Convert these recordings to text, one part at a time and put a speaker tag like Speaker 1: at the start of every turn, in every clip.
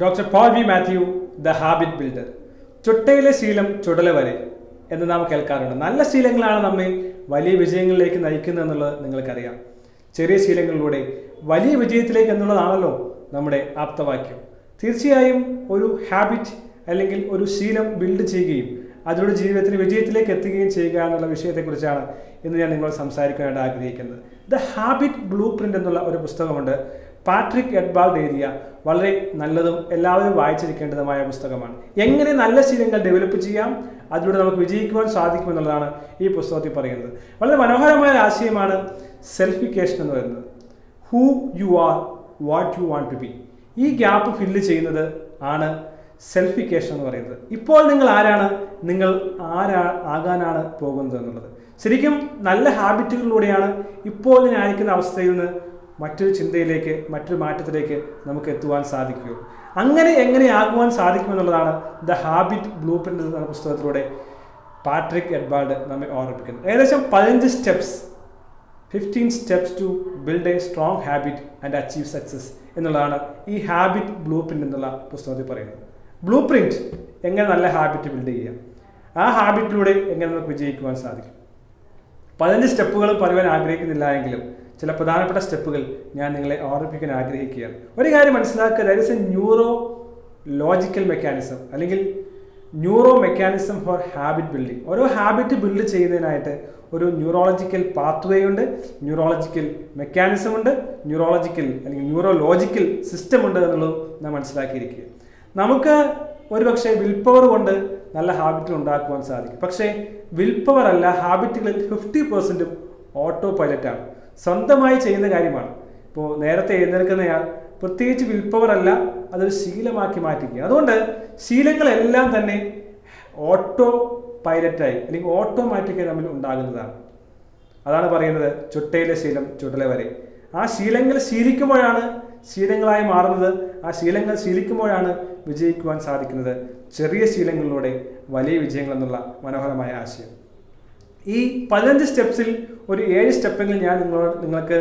Speaker 1: Doctor Paul V Mathew, the habit builder. ചുട്ടയിലെ ശീലം ചുടല വരെ എന്ന് നാം കേൾക്കാറുണ്ട്. നല്ല ശീലങ്ങളാണ് നമ്മെ വലിയ വിജയങ്ങളിലേക്ക് നയിക്കുന്നത് എന്നുള്ളത് നിങ്ങൾക്കറിയാം. ചെറിയ ശീലങ്ങളിലൂടെ വലിയ വിജയത്തിലേക്ക് എന്നുള്ളതാണല്ലോ നമ്മുടെ ആപ്തവാക്യം. തീർച്ചയായും ഒരു ഹാബിറ്റ് അല്ലെങ്കിൽ ഒരു ശീലം ബിൽഡ് ചെയ്യുകയും അതിലൂടെ ജീവിതത്തിന് വിജയത്തിലേക്ക് എത്തുകയും ചെയ്യുക എന്നുള്ള വിഷയത്തെക്കുറിച്ചാണ് ഇന്ന് ഞാൻ നിങ്ങളോട് സംസാരിക്കാനായിട്ട് ആഗ്രഹിക്കുന്നത്. ദ ഹാബിറ്റ് ബ്ലൂ പ്രിന്റ് എന്നുള്ള ഒരു പുസ്തകമുണ്ട്. പാട്രിക് എഡ്ബാൾഡ് എഴുതിയ വളരെ നല്ലതും എല്ലാവരും വായിച്ചിരിക്കേണ്ടതുമായ പുസ്തകമാണ്. എങ്ങനെ നല്ല ശീലങ്ങൾ ഡെവലപ്പ് ചെയ്യാം, അതിലൂടെ നമുക്ക് വിജയിക്കുവാൻ സാധിക്കുമെന്നുള്ളതാണ് ഈ പുസ്തകത്തിൽ പറയുന്നത്. വളരെ മനോഹരമായ ആശയമാണ് സെൽഫിക്കേഷൻ എന്ന് പറയുന്നത്. Who you are, what you want to be. ഈ ഗ്യാപ്പ് ഫില്ല് ചെയ്യുന്നത് ആണ് സെൽഫിക്കേഷൻ എന്ന് പറയുന്നത്. ഇപ്പോൾ നിങ്ങൾ ആരാണ്, നിങ്ങൾ ആകാനാണ് പോകുന്നത് എന്നുള്ളത്. ശരിക്കും നല്ല ഹാബിറ്റുകളിലൂടെയാണ് ഇപ്പോൾ ഞാൻ ആയിരിക്കുന്ന അവസ്ഥയിൽ നിന്ന് മറ്റൊരു ചിന്തയിലേക്ക്, മറ്റൊരു മാറ്റത്തിലേക്ക് നമുക്ക് എത്തുവാൻ സാധിക്കുകയുള്ളൂ. അങ്ങനെ എങ്ങനെയാകുവാൻ സാധിക്കുമെന്നുള്ളതാണ് ദ ഹാബിറ്റ് ബ്ലൂ പ്രിന്റ് എന്ന പുസ്തകത്തിലൂടെ പാട്രിക് എഡ്ബാൾഡ് നമ്മെ ഓർമ്മിപ്പിക്കുന്നത്. ഏകദേശം 15 steps, 15 steps to build a strong habit and achieve success എന്നുള്ളതാണ് ഈ ഹാബിറ്റ് ബ്ലൂ പ്രിന്റ് എന്നുള്ള പുസ്തകത്തിൽ പറയുന്നത്. ബ്ലൂ പ്രിന്റ് എങ്ങനെ നല്ല ഹാബിറ്റ് ബിൽഡ് ചെയ്യാം, ആ ഹാബിറ്റിലൂടെ എങ്ങനെ നമുക്ക് വിജയിക്കുവാൻ സാധിക്കും. 15 സ്റ്റെപ്പുകൾ പറയുവാൻ ആഗ്രഹിക്കുന്നില്ല എങ്കിലും ചില പ്രധാനപ്പെട്ട സ്റ്റെപ്പുകൾ ഞാൻ നിങ്ങളെ ഓർമ്മിപ്പിക്കാൻ ആഗ്രഹിക്കുകയാണ്. ഒരു കാര്യം മനസ്സിലാക്കുക, that is a neurological mechanism അല്ലെങ്കിൽ neuro mechanism for habit building. ഓരോ ഹാബിറ്റ് ബിൽഡ് ചെയ്യുന്നതിനായിട്ട് ഒരു ന്യൂറോളജിക്കൽ പാത്വേ ഉണ്ട്, ന്യൂറോളജിക്കൽ മെക്കാനിസം ഉണ്ട്, ന്യൂറോളജിക്കൽ അല്ലെങ്കിൽ ന്യൂറോലോജിക്കൽ സിസ്റ്റം ഉണ്ട് എന്നുള്ളതും നാം മനസ്സിലാക്കിയിരിക്കുക. നമുക്ക് ഒരുപക്ഷെ വിൽ പവർ കൊണ്ട് നല്ല ഹാബിറ്റുകൾ ഉണ്ടാക്കുവാൻ സാധിക്കും. പക്ഷേ വിൽ പവർ അല്ല, ഹാബിറ്റുകളിൽ 50% ഓട്ടോ പൈലറ്റാണ്, സ്വന്തമായി ചെയ്യുന്ന കാര്യമാണ്. ഇപ്പോൾ നേരത്തെ എഴുന്നേൽക്കുന്നയാൾ പ്രത്യേകിച്ച് വിൽ പവർ അല്ല, അതൊരു ശീലമാക്കി മാറ്റുക. അതുകൊണ്ട് ശീലങ്ങളെല്ലാം തന്നെ ഓട്ടോ പൈലറ്റായി അല്ലെങ്കിൽ ഓട്ടോമാറ്റിക്കായി നമ്മൾ ഉണ്ടാകുന്നതാണ്. അതാണ് പറയുന്നത് ചുട്ടയിലെ ശീലം ചുടല വരെ. ആ ശീലങ്ങൾ ശീലിക്കുമ്പോഴാണ് ശീലങ്ങളായി മാറുന്നത്. ആ ശീലങ്ങൾ ശീലിക്കുമ്പോഴാണ് വിജയിക്കുവാൻ സാധിക്കുന്നത്. ചെറിയ ശീലങ്ങളിലൂടെ വലിയ വിജയങ്ങൾ എന്നുള്ള മനോഹരമായ ആശയം. ഈ 15 സ്റ്റെപ്സിൽ ഒരു 7 സ്റ്റെപ്പെങ്കിലും ഞാൻ നിങ്ങൾക്ക്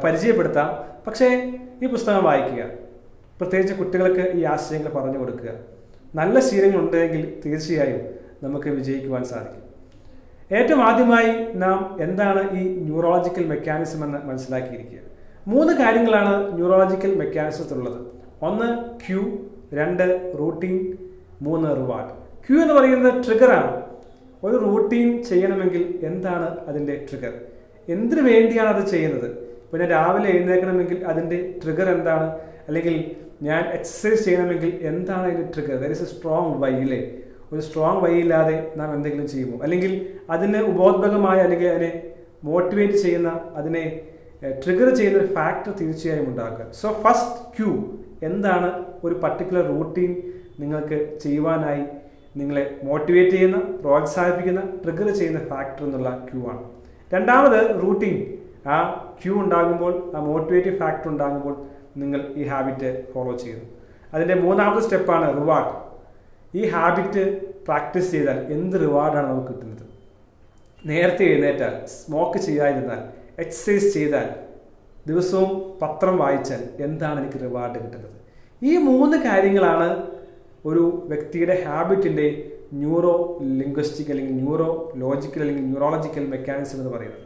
Speaker 1: പരിചയപ്പെടുത്താം. പക്ഷേ ഈ പുസ്തകം വായിക്കുക, പ്രത്യേകിച്ച് കുട്ടികൾക്ക് ഈ ആശയങ്ങൾ പറഞ്ഞു കൊടുക്കുക. നല്ല ശീലങ്ങൾ ഉണ്ടെങ്കിൽ തീർച്ചയായും നമുക്ക് വിജയിക്കുവാൻ സാധിക്കും. ഏറ്റവും ആദ്യമായി നാം എന്താണ് ഈ ന്യൂറോളജിക്കൽ മെക്കാനിസം എന്ന് മനസ്സിലാക്കിയിരിക്കുക. 3 കാര്യങ്ങളാണ് ന്യൂറോളജിക്കൽ മെക്കാനിസത്തിലുള്ളത്. 1 ക്യൂ, 2 റൂട്ടീൻ, 3 റിവാർഡ്. ക്യൂ എന്ന് പറയുന്നത് ട്രിഗറാണ്. ഒരു റൂട്ടീൻ ചെയ്യണമെങ്കിൽ എന്താണ് അതിൻ്റെ ട്രിഗർ, എന്തിനു വേണ്ടിയാണ് അത് ചെയ്യുന്നത്. ഇപ്പോൾ ഞാൻ രാവിലെ എഴുന്നേൽക്കണമെങ്കിൽ അതിൻ്റെ ട്രിഗർ എന്താണ്, അല്ലെങ്കിൽ ഞാൻ എക്സസൈസ് ചെയ്യണമെങ്കിൽ എന്താണ് അതിൻ്റെ trigger. There is a strong why ഇല്ലേ. ഒരു സ്ട്രോങ് വൈ ഇല്ലാതെ നാം എന്തെങ്കിലും ചെയ്യുമോ, അല്ലെങ്കിൽ അതിന് ഉപോത്ബകമായ അല്ലെങ്കിൽ അതിനെ മോട്ടിവേറ്റ് ചെയ്യുന്ന, അതിനെ ട്രിഗർ ചെയ്യുന്ന ഒരു ഫാക്ടർ തീർച്ചയായും ഉണ്ടാക്കുക. സോ ഫസ്റ്റ് ക്യൂ, എന്താണ് ഒരു പർട്ടിക്കുലർ റൂട്ടീൻ നിങ്ങൾക്ക് ചെയ്യുവാനായി നിങ്ങളെ മോട്ടിവേറ്റ് ചെയ്യുന്ന, പ്രോത്സാഹിപ്പിക്കുന്ന, ട്രിഗർ ചെയ്യുന്ന ഫാക്ടർ എന്നുള്ള ക്യൂ ആണ്. രണ്ടാമത് റൂട്ടീൻ. ആ ക്യൂ ഉണ്ടാകുമ്പോൾ, ആ മോട്ടിവേറ്റീവ് ഫാക്ടർ ഉണ്ടാകുമ്പോൾ നിങ്ങൾ ഈ ഹാബിറ്റ് ഫോളോ ചെയ്യുന്നു. അതിൻ്റെ 3ാമത്തെ സ്റ്റെപ്പാണ് റിവാർഡ്. ഈ ഹാബിറ്റ് പ്രാക്ടീസ് ചെയ്താൽ എന്ത് റിവാർഡാണ് നമുക്ക് കിട്ടുന്നത്. നേരത്തെ എഴുന്നേറ്റാൽ, സ്മോക്ക് ചെയ്യാതിരുന്നാൽ, എക്സസൈസ് ചെയ്താൽ, ദിവസവും പത്രം വായിച്ചാൽ എന്താണ് എനിക്ക് റിവാർഡ് കിട്ടുന്നത്. ഈ 3 കാര്യങ്ങളാണ് ഒരു വ്യക്തിയുടെ ഹാബിറ്റിൻ്റെ ന്യൂറോ ലിംഗ്വിസ്റ്റിക് അല്ലെങ്കിൽ ന്യൂറോ ലോജിക്കൽ അല്ലെങ്കിൽ ന്യൂറോളജിക്കൽ മെക്കാനിസം എന്ന് പറയുന്നത്.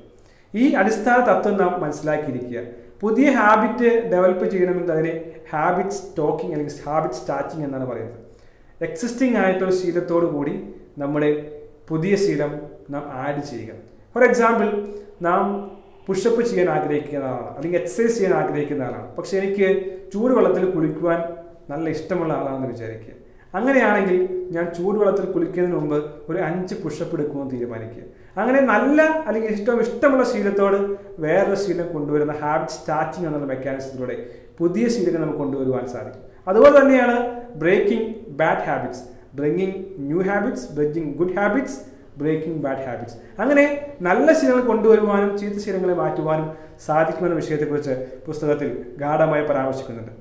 Speaker 1: ഈ അടിസ്ഥാന തത്വം നാം മനസ്സിലാക്കിയിരിക്കുക. പുതിയ ഹാബിറ്റ് ഡെവലപ്പ് ചെയ്യണമെങ്കിൽ അതിനെ ഹാബിറ്റ് സ്റ്റോക്കിംഗ് അല്ലെങ്കിൽ ഹാബിറ്റ് സ്റ്റാർട്ടിങ് എന്നാണ് പറയുന്നത്. എക്സിസ്റ്റിംഗ് ആയിട്ടൊരു ശീലത്തോടു കൂടി നമ്മുടെ പുതിയ ശീലം നാം ആഡ് ചെയ്യുക. ഫോർ എക്സാമ്പിൾ, നാം പുഷപ്പ് ചെയ്യാൻ ആഗ്രഹിക്കുന്ന ആളാണ്, അല്ലെങ്കിൽ എക്സസൈസ് ചെയ്യാൻ ആഗ്രഹിക്കുന്ന ആളാണ്. പക്ഷെ എനിക്ക് ചൂടുവെള്ളത്തിൽ കുളിക്കുവാൻ നല്ല ഇഷ്ടമുള്ള ആളാണെന്ന് വിചാരിക്കുക. അങ്ങനെയാണെങ്കിൽ ഞാൻ ചൂടുവെള്ളത്തിൽ കുളിക്കുന്നതിന് മുമ്പ് ഒരു 5 പുഷപ്പ് എടുക്കുമെന്ന് തീരുമാനിക്കുക. അങ്ങനെ നല്ല അല്ലെങ്കിൽ ഇഷ്ടമുള്ള ശീലത്തോട് വേറൊരു ശീലം കൊണ്ടുവരുന്ന ഹാബിറ്റ് സ്റ്റാർട്ടിങ് എന്നുള്ള മെക്കാനിസത്തിലൂടെ പുതിയ ശീലങ്ങൾ നമുക്ക് കൊണ്ടുവരുവാൻ സാധിക്കും. അതുപോലെ തന്നെയാണ് breaking bad habits, bringing new habits, bringing good habits, breaking bad habits. അങ്ങനെ നല്ല ശീലങ്ങൾ കൊണ്ടുവരുവാനും ചീത്ത ശീലങ്ങളെ മാറ്റുവാനും സാധിക്കുമെന്ന വിഷയത്തെക്കുറിച്ച് പുസ്തകത്തിൽ ഗാഢമായി പരാമർശിക്കുന്നുണ്ട്.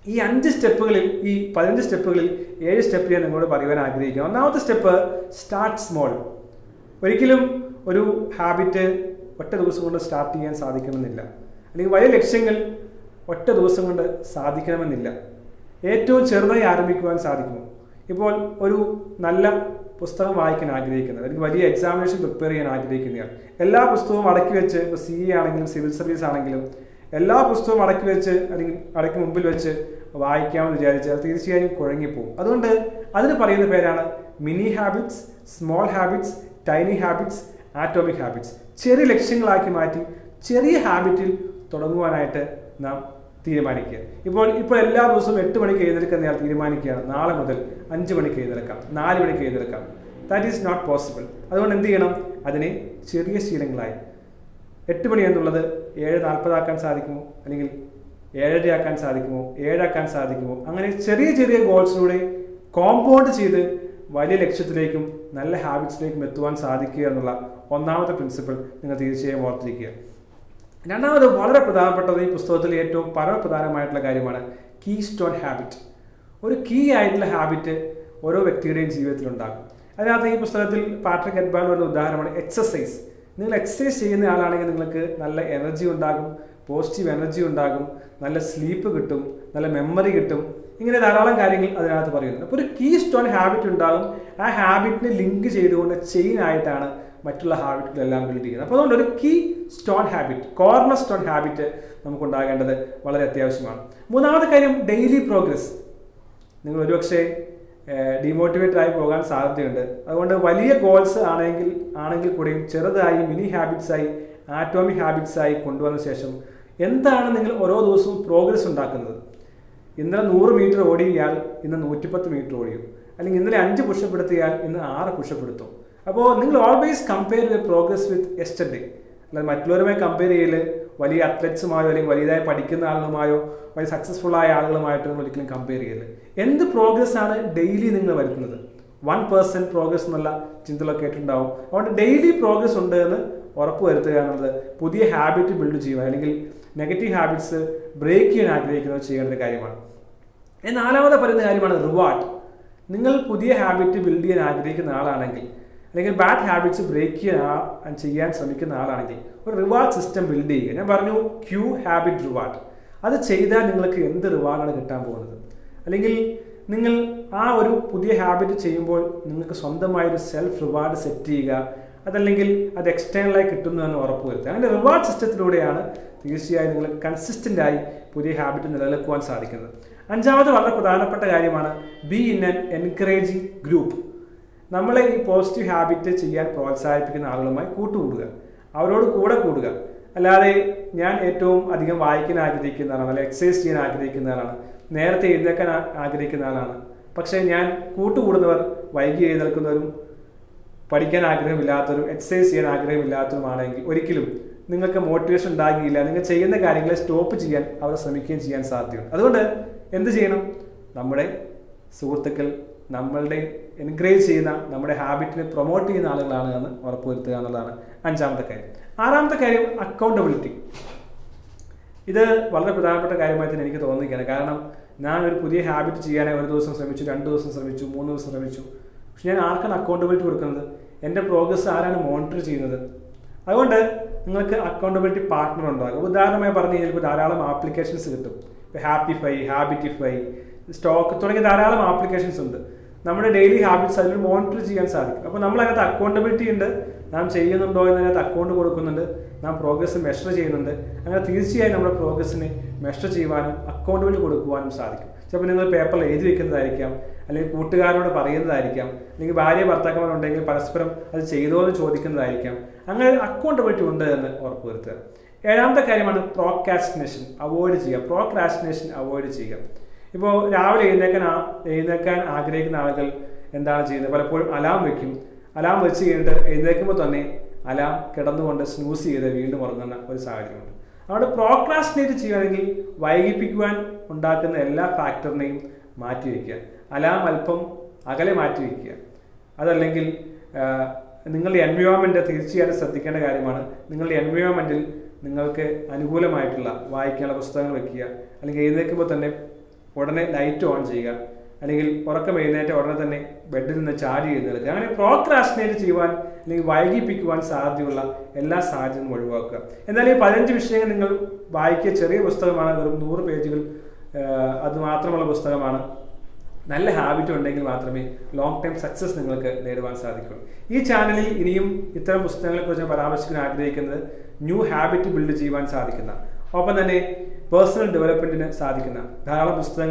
Speaker 1: ഈ 5 സ്റ്റെപ്പുകളിൽ, ഈ 15 സ്റ്റെപ്പുകളിൽ 7 സ്റ്റെപ്പ് ഞാൻ നിങ്ങളോട് പറയുവാൻ ആഗ്രഹിക്കുന്നു. 1ാമത്തെ സ്റ്റെപ്പ്, സ്റ്റാർട്ട് സ്മോൾ. ഒരിക്കലും ഒരു ഹാബിറ്റ് ഒറ്റ ദിവസം കൊണ്ട് സ്റ്റാർട്ട് ചെയ്യാൻ സാധിക്കണമെന്നില്ല, അല്ലെങ്കിൽ വലിയ ലക്ഷ്യങ്ങൾ ഒറ്റ ദിവസം കൊണ്ട് സാധിക്കണമെന്നില്ല. ഏറ്റവും ചെറുതായി ആരംഭിക്കുവാൻ സാധിക്കുമോ? ഇപ്പോൾ ഒരു നല്ല പുസ്തകം വായിക്കാൻ ആഗ്രഹിക്കുന്നത്, അല്ലെങ്കിൽ വലിയ എക്സാമിനേഷൻ പ്രിപ്പയർ ചെയ്യാൻ ആഗ്രഹിക്കുന്നയാൾ എല്ലാ പുസ്തകവും അടക്കി വെച്ച്, ഇപ്പോൾ CA ആണെങ്കിലും സിവിൽ സർവീസ് ആണെങ്കിലും എല്ലാ പുസ്തകവും അടക്കി വെച്ച് അല്ലെങ്കിൽ അടക്കി മുമ്പിൽ വെച്ച് വായിക്കാമെന്ന് വിചാരിച്ചാൽ തീർച്ചയായും കുഴങ്ങിപ്പോകും. അതുകൊണ്ട് അതിന് പറയുന്ന പേരാണ് mini habits, small habits, tiny habits, atomic habits. ചെറിയ ലക്ഷ്യങ്ങളാക്കി മാറ്റി ചെറിയ ഹാബിറ്റിൽ തുടങ്ങുവാനായിട്ട് നാം തീരുമാനിക്കുക. ഇപ്പോൾ എല്ലാ ദിവസവും 8 മണിക്ക് എഴുന്നേൽക്കുന്നയാൾ തീരുമാനിക്കുകയാണ് നാളെ മുതൽ 5 മണിക്ക് എഴുന്നേൽക്കാം, 4 മണിക്ക് എഴുന്നേൽക്കാം. That is not possible. അതുകൊണ്ട് എന്ത് ചെയ്യണം? അതിനെ ചെറിയ ശീലങ്ങളായി 8 മണി എന്നുള്ളത് 7:40 ആക്കാൻ സാധിക്കുമോ, അല്ലെങ്കിൽ 7:30 ആക്കാൻ സാധിക്കുമോ, 7 ആക്കാൻ സാധിക്കുമോ? അങ്ങനെ ചെറിയ ചെറിയ ഗോൾസിലൂടെ കോമ്പൗണ്ട് ചെയ്ത് വലിയ ലക്ഷ്യത്തിലേക്കും നല്ല ഹാബിറ്റ്സിലേക്കും എത്തുവാൻ സാധിക്കുക എന്നുള്ള ഒന്നാമത്തെ പ്രിൻസിപ്പിൾ നിങ്ങൾ തീർച്ചയായും ഓർത്തിരിക്കുക. രണ്ടാമത് വളരെ പ്രധാനപ്പെട്ടത് ഈ പുസ്തകത്തിൽ ഏറ്റവും പരമപ്രധാനമായിട്ടുള്ള കാര്യമാണ് കീ സ്റ്റോൺ ഹാബിറ്റ്. ഒരു കീ ആയിട്ടുള്ള ഹാബിറ്റ് ഓരോ വ്യക്തിയുടെയും ജീവിതത്തിലുണ്ടാകും. അതിനകത്ത് ഈ പുസ്തകത്തിൽ പാട്രിക് എഡ്ബാർഡ് ഒരു ഉദാഹരണമാണ് എക്സസൈസ്. നിങ്ങൾ എക്സസൈസ് ചെയ്യുന്ന ആളാണെങ്കിൽ നിങ്ങൾക്ക് നല്ല എനർജി ഉണ്ടാകും, പോസിറ്റീവ് എനർജി ഉണ്ടാകും, നല്ല സ്ലീപ്പ് കിട്ടും, നല്ല മെമ്മറി കിട്ടും. ഇങ്ങനെ ധാരാളം കാര്യങ്ങൾ അതിനകത്ത് പറയുന്നുണ്ട്. അപ്പോൾ ഒരു കീ സ്റ്റോൺ ഹാബിറ്റ് ഉണ്ടാകും. ആ ഹാബിറ്റിനെ ലിങ്ക് ചെയ്തുകൊണ്ട് ചെയിൻ ആയിട്ടാണ് മറ്റുള്ള ഹാബിറ്റുകളെല്ലാം ബിൽഡ് ചെയ്യുന്നത്. അപ്പോൾ അതുകൊണ്ട് ഒരു keystone habit, cornerstone habit നമുക്കുണ്ടാകേണ്ടത് വളരെ അത്യാവശ്യമാണ്. മൂന്നാമത്തെ കാര്യം ഡെയിലി പ്രോഗ്രസ്. നിങ്ങൾ ഒരുപക്ഷെ ഡീമോട്ടിവേറ്റഡ് ആയി പോകാൻ സാധ്യതയുണ്ട്. അതുകൊണ്ട് വലിയ ഗോൾസ് ആണെങ്കിൽ കൂടെയും ചെറുതായി മിനി ഹാബിറ്റ്സായി ആറ്റോമിക് ഹാബിറ്റ്സായി കൊണ്ടുവന്ന ശേഷം എന്താണ് നിങ്ങൾ ഓരോ ദിവസവും പ്രോഗ്രസ് ഉണ്ടാക്കുന്നത്? ഇന്നലെ 100 മീറ്റർ ഓടിയാൽ ഇന്ന് 110 മീറ്റർ ഓടിയും, അല്ലെങ്കിൽ ഇന്നലെ 5 പുഷപ്പ് എടുത്തിയാൽ ഇന്ന് 6 പുഷപ്പ് എടുത്തു. അപ്പോൾ നിങ്ങൾ always compare your progress with yesterday. അല്ലാതെ മറ്റുള്ളവരുമായി കമ്പയർ ചെയ്യൽ വലിയ അത്ലറ്റ്സുമായോ അല്ലെങ്കിൽ വലിയതായി പഠിക്കുന്ന ആളുകളുമായോ വലിയ സക്സസ്ഫുൾ ആയ ആളുകളുമായിട്ട് നിങ്ങൾ ഒരിക്കലും കമ്പയർ ചെയ്യൽ. എന്ത് പ്രോഗ്രസ് ആണ് ഡെയിലി നിങ്ങൾ വരുത്തുന്നത്? 1% പ്രോഗ്രസ് എന്നുള്ള ചിന്തകളൊക്കെ കേട്ടിട്ടുണ്ടാവും. അതുകൊണ്ട് ഡെയിലി പ്രോഗ്രസ് ഉണ്ട് എന്ന് ഉറപ്പ് വരുത്തുക എന്നുള്ളത് പുതിയ ഹാബിറ്റ് ബിൽഡ് ചെയ്യുക, അല്ലെങ്കിൽ നെഗറ്റീവ് ഹാബിറ്റ്സ് ബ്രേക്ക് ചെയ്യാൻ ആഗ്രഹിക്കുന്നവർ ചെയ്യേണ്ട ഒരു കാര്യമാണ്. നാലാമത്തെ പറയുന്ന കാര്യമാണ് റിവാർഡ്. നിങ്ങൾ പുതിയ ഹാബിറ്റ് ബിൽഡ് ചെയ്യാൻ ആഗ്രഹിക്കുന്ന ആളാണെങ്കിൽ, അല്ലെങ്കിൽ ബാഡ് ഹാബിറ്റ്സ് ബ്രേക്ക് ചെയ്യാൻ ശ്രമിക്കുന്ന ആളാണെങ്കിൽ ഒരു റിവാർഡ് സിസ്റ്റം ബിൽഡ് ചെയ്യുക. ഞാൻ പറഞ്ഞു ക്യൂ ഹാബിറ്റ് റിവാർഡ്. അത് ചെയ്താൽ നിങ്ങൾക്ക് എന്ത് റിവാർഡാണ് കിട്ടാൻ പോകുന്നത്? അല്ലെങ്കിൽ നിങ്ങൾ ആ ഒരു പുതിയ ഹാബിറ്റ് ചെയ്യുമ്പോൾ നിങ്ങൾക്ക് സ്വന്തമായൊരു സെൽഫ് റിവാർഡ് സെറ്റ് ചെയ്യുക. അതല്ലെങ്കിൽ അത് എക്സ്റ്റേണലായി കിട്ടുന്നു എന്ന് ഉറപ്പുവരുത്തുക. അങ്ങനെ റിവാർഡ് സിസ്റ്റത്തിലൂടെയാണ് തീർച്ചയായും നിങ്ങൾ കൺസിസ്റ്റൻ്റായി പുതിയ ഹാബിറ്റ് നിലനിൽക്കുവാൻ സാധിക്കുന്നത്. അഞ്ചാമത് വളരെ പ്രധാനപ്പെട്ട കാര്യമാണ് be in an encouraging group. നമ്മളെ ഈ പോസിറ്റീവ് ഹാബിറ്റ് ചെയ്യാൻ പ്രോത്സാഹിപ്പിക്കുന്ന ആളുകളുമായി കൂട്ടുകൂടുക, അവരോട് കൂടെ കൂടുക. അല്ലാതെ ഞാൻ ഏറ്റവും അധികം വായിക്കാൻ ആഗ്രഹിക്കുന്ന ആളാണ്, അല്ലെങ്കിൽ എക്സസൈസ് ചെയ്യാൻ ആഗ്രഹിക്കുന്ന ആളാണ്, നേരത്തെ എഴുന്നേൽക്കാൻ ആഗ്രഹിക്കുന്ന ആളാണ്, പക്ഷേ ഞാൻ കൂട്ടുകൂടുന്നവർ വൈകി എഴുന്നേൽക്കുന്നവരും പഠിക്കാൻ ആഗ്രഹമില്ലാത്തവരും എക്സസൈസ് ചെയ്യാൻ ആഗ്രഹമില്ലാത്തവരുമാണെങ്കിൽ ഒരിക്കലും നിങ്ങൾക്ക് മോട്ടിവേഷൻ ഉണ്ടാകില്ല. നിങ്ങൾ ചെയ്യുന്ന കാര്യങ്ങളെ സ്റ്റോപ്പ് ചെയ്യാൻ അവർ ശ്രമിക്കുകയും ചെയ്യാൻ സാധ്യതയുണ്ട്. അതുകൊണ്ട് എന്ത് ചെയ്യണം? നമ്മുടെ സുഹൃത്തുക്കൾ നമ്മളുടെ എൻകറേജ് ചെയ്യുന്ന, നമ്മുടെ ഹാബിറ്റിനെ പ്രൊമോട്ട് ചെയ്യുന്ന ആളുകളാണ് എന്ന് ഉറപ്പുവരുത്തുക എന്നുള്ളതാണ് അഞ്ചാമത്തെ കാര്യം. ആറാമത്തെ കാര്യം അക്കൗണ്ടബിലിറ്റി. ഇത് വളരെ പ്രധാനപ്പെട്ട കാര്യമായി തന്നെ എനിക്ക് തോന്നുകയാണ്. കാരണം ഞാൻ ഒരു പുതിയ ഹാബിറ്റ് ചെയ്യാനായി ഒരു ദിവസം ശ്രമിച്ചു, 2 ദിവസം ശ്രമിച്ചു, 3 ദിവസം ശ്രമിച്ചു. പക്ഷെ ഞാൻ ആർക്കാണ് അക്കൗണ്ടബിലിറ്റി കൊടുക്കുന്നത്? എൻ്റെ പ്രോഗ്രസ് ആരാണ് മോണിറ്റർ ചെയ്യുന്നത്? അതുകൊണ്ട് നിങ്ങൾക്ക് അക്കൗണ്ടബിലിറ്റി പാർട്ട്ണർ ഉണ്ടാകും. ഉദാഹരണമായി പറഞ്ഞു കഴിഞ്ഞാൽ ഇപ്പോൾ ധാരാളം ആപ്ലിക്കേഷൻസ് കിട്ടും. ഇപ്പോൾ ഹാപ്പിഫൈ, ഹാബിറ്റിഫൈ, സ്റ്റോക്ക് തുടങ്ങിയ ധാരാളം ആപ്ലിക്കേഷൻസ് ഉണ്ട്. നമ്മുടെ ഡെയിലി ഹാബിറ്റ്സ് അതിൽ മോണിറ്റർ ചെയ്യാൻ സാധിക്കും. അപ്പോൾ നമ്മൾ അതിനകത്ത് അക്കൗണ്ടബിലിറ്റി ഉണ്ട്, നാം ചെയ്യുന്നുണ്ടോ എന്നതിനകത്ത് അക്കൗണ്ട് കൊടുക്കുന്നുണ്ട്, നാം പ്രോഗ്രസ് മെഷർ ചെയ്യുന്നുണ്ട്. അങ്ങനെ തീർച്ചയായും നമ്മുടെ പ്രോഗ്രസ്സിനെ മെഷർ ചെയ്യുവാനും അക്കൗണ്ടബിലിറ്റി കൊടുക്കുവാനും സാധിക്കും. ചിലപ്പോൾ നിങ്ങൾ പേപ്പറിൽ എഴുതി വെക്കുന്നതായിരിക്കാം, അല്ലെങ്കിൽ കൂട്ടുകാരോട് പറയുന്നതായിരിക്കാം, അല്ലെങ്കിൽ ഭാര്യ ഭർത്താക്കന്മാരുണ്ടെങ്കിൽ പരസ്പരം അത് ചെയ്തോ എന്ന് ചോദിക്കുന്നതായിരിക്കാം. അങ്ങനെ അക്കൗണ്ടബിലിറ്റി ഉണ്ട് എന്ന് ഉറപ്പുവരുത്തുക. ഏഴാമത്തെ കാര്യമാണ് പ്രോക്രാസ്റ്റിനേഷൻ അവോയ്ഡ് ചെയ്യുക. പ്രോക്രാസ്റ്റിനേഷൻ അവോയ്ഡ് ചെയ്യുക. ഇപ്പോൾ രാവിലെ എഴുന്നേക്കാൻ ആഗ്രഹിക്കുന്ന ആളുകൾ എന്താണ് ചെയ്യുന്നത്? പലപ്പോഴും അലാം വെക്കും. അലാം വെച്ച് കഴിഞ്ഞിട്ട് എഴുന്നേൽക്കുമ്പോൾ തന്നെ അലാം കിടന്നുകൊണ്ട് സ്നൂസ് ചെയ്ത് വീണ്ടും ഉറങ്ങുന്ന ഒരു സാഹചര്യമുണ്ട്. അവിടെ പ്രോക്രാസ്റ്റിനേറ്റ് ചെയ്യുകയാണെങ്കിൽ വൈകിപ്പിക്കുവാൻ ഉണ്ടാക്കുന്ന എല്ലാ ഫാക്ടറിനെയും മാറ്റിവെക്കുക. അലാം അല്പം അകലെ മാറ്റിവെക്കുക. അതല്ലെങ്കിൽ നിങ്ങളുടെ എൻവയോൺമെൻറ്റ് തീർച്ചയായിട്ടും ശ്രദ്ധിക്കേണ്ട കാര്യമാണ്. നിങ്ങളുടെ എൻവയോൺമെൻറ്റിൽ നിങ്ങൾക്ക് അനുകൂലമായിട്ടുള്ള വായിക്കാനുള്ള പുസ്തകങ്ങൾ വെക്കുക. അല്ലെങ്കിൽ എഴുന്നേൽക്കുമ്പോൾ തന്നെ ഉടനെ ലൈറ്റ് ഓൺ ചെയ്യുക. അല്ലെങ്കിൽ ഉറക്കം എഴുന്നേറ്റ ഉടനെ തന്നെ ബെഡിൽ നിന്ന് ചാടി എഴുന്നേൽക്കുക. അങ്ങനെ പ്രോക്രാസ്റ്റിനേറ്റ് ചെയ്യുവാൻ അല്ലെങ്കിൽ വൈകിപ്പിക്കുവാൻ സാധ്യതയുള്ള എല്ലാ സാഹചര്യങ്ങളും ഒഴിവാക്കുക. എന്നാൽ ഈ 15 വിഷയങ്ങൾ നിങ്ങൾ വായിക്കുക. ചെറിയ പുസ്തകമാണ്, വെറും 100 പേജുകൾ അതുമാത്രമുള്ള പുസ്തകമാണ്. നല്ല ഹാബിറ്റ് ഉണ്ടെങ്കിൽ മാത്രമേ ലോങ് ടൈം സക്സസ് നിങ്ങൾക്ക് നേടുവാൻ സാധിക്കുള്ളൂ. ഈ ചാനലിൽ ഇനിയും ഇത്തരം പുസ്തകങ്ങളെക്കുറിച്ച് പരാമർശിക്കാൻ ആഗ്രഹിക്കുന്നത് ന്യൂ ഹാബിറ്റ് ബിൽഡ് ചെയ്യുവാൻ സാധിക്കുന്ന, ഒപ്പം തന്നെ പേഴ്സണൽ ഡെവലപ്മെൻറ്റിന് സാധിക്കുന്ന ധാരാളം പുസ്തകങ്ങൾ